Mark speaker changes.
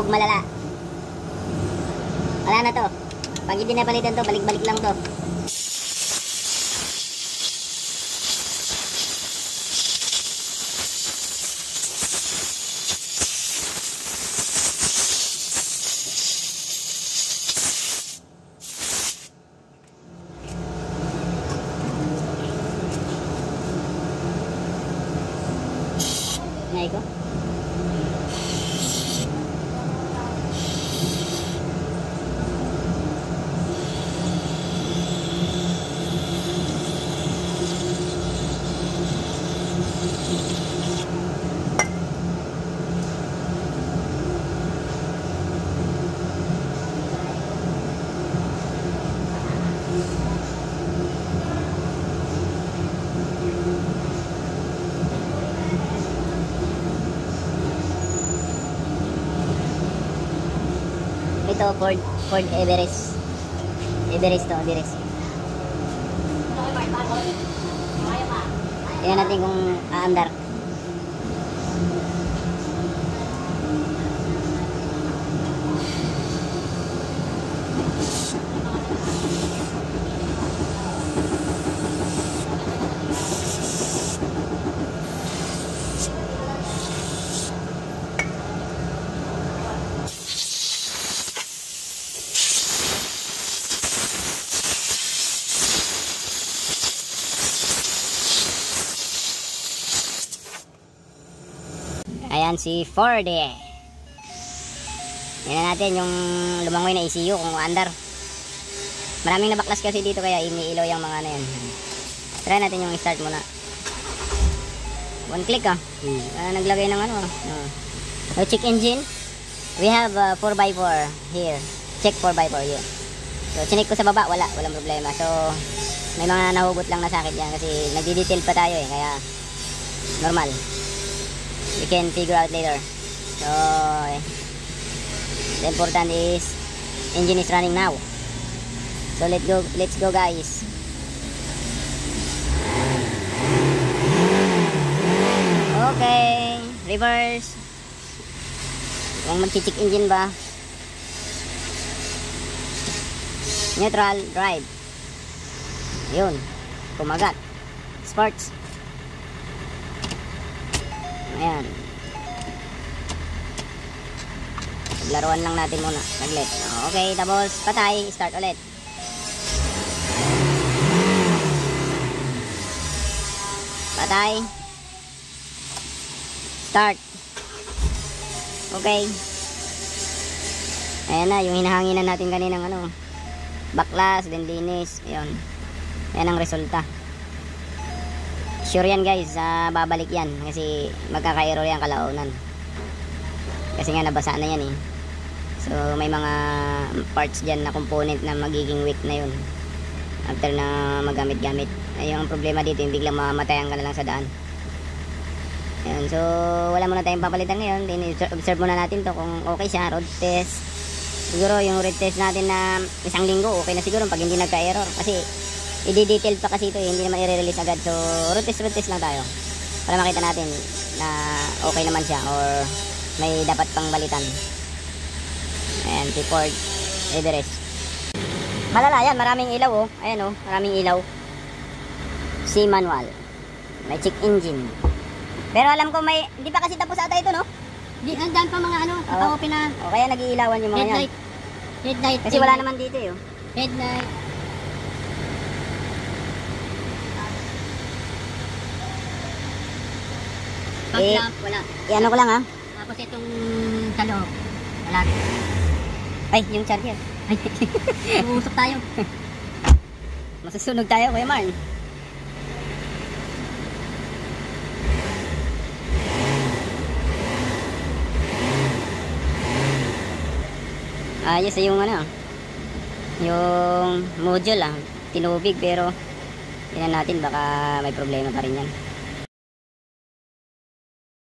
Speaker 1: sunog malala. Wala na to. Pag hindi napalitan to, balik-balik lang to. Ngay ko. Ito Ford Everest. Everest to, Everest. Tingnan natin kung aandar. Ayan si Ford eh. Tingnan natin yung lumangoy na ECU kung andar. Maraming nabaklas kasi dito kaya iniilaw yung mga ano yan. Try natin yung start muna. One click ah. Naglagay ng ano. No check engine. We have 4x4 here. Check 4x4 here. So chinek ko sa baba, walang problema. So may mga nahugot lang na sakit yan kasi nagdi-detail pa tayo eh, kaya normal. We can figure out later. So the important is engine is running now. So let's go guys. Okay, reverse. Kung mag-check engine ba, neutral, drive. Yun, kumagat. Sports. Ayan. Laruan lang natin muna. Saglit. Okay, tapos patay. Start ulit. Patay. Start. Okay. Ayan na, yung hinahanginan natin kaninang ano. Baklas, then linis. Ayan. Ayan ang resulta. Sure yan guys, babalik yan kasi magkaka-error yan kalaunan. Kasi nga nabasa na yan eh. So may mga parts dyan na component na magiging weak na yun after na magamit-gamit. Ay, yung problema dito yung biglang mamatayan ka na lang sa daan. Ayan, so wala muna tayong papalitan ngayon. Observe muna natin to kung okay siya. Road test. Siguro yung road test natin na 1 linggo okay na siguro pag hindi nagka-error. Kasi i-detail pa kasi ito eh, hindi naman i-release agad. So road test lang tayo para makita natin na okay naman siya or may dapat pang balitan. Ayan, si Ford Everest. Malala yan, maraming ilaw oh. Ayan oh, maraming ilaw. Si manual. May check engine. Pero alam ko may, hindi pa kasi tapos ata ito no?
Speaker 2: Di, andyan pa mga ano, open na.
Speaker 1: O kaya nag-iilawan yung mga
Speaker 2: headlight.
Speaker 1: yan.
Speaker 2: Headlight.
Speaker 1: Kasi wala naman dito eh oh.
Speaker 2: Headlight. Pag-lamp, wala.
Speaker 1: I-ano ko lang ha.
Speaker 2: Tapos itong sa loob, wala.
Speaker 1: Ay, yung charger.
Speaker 2: Ay, uusok tayo.
Speaker 1: Masusunog tayo, Kuya Marn. Ayos yung ano, yung module tinubig pero tingnan natin baka may problema pa rin yan.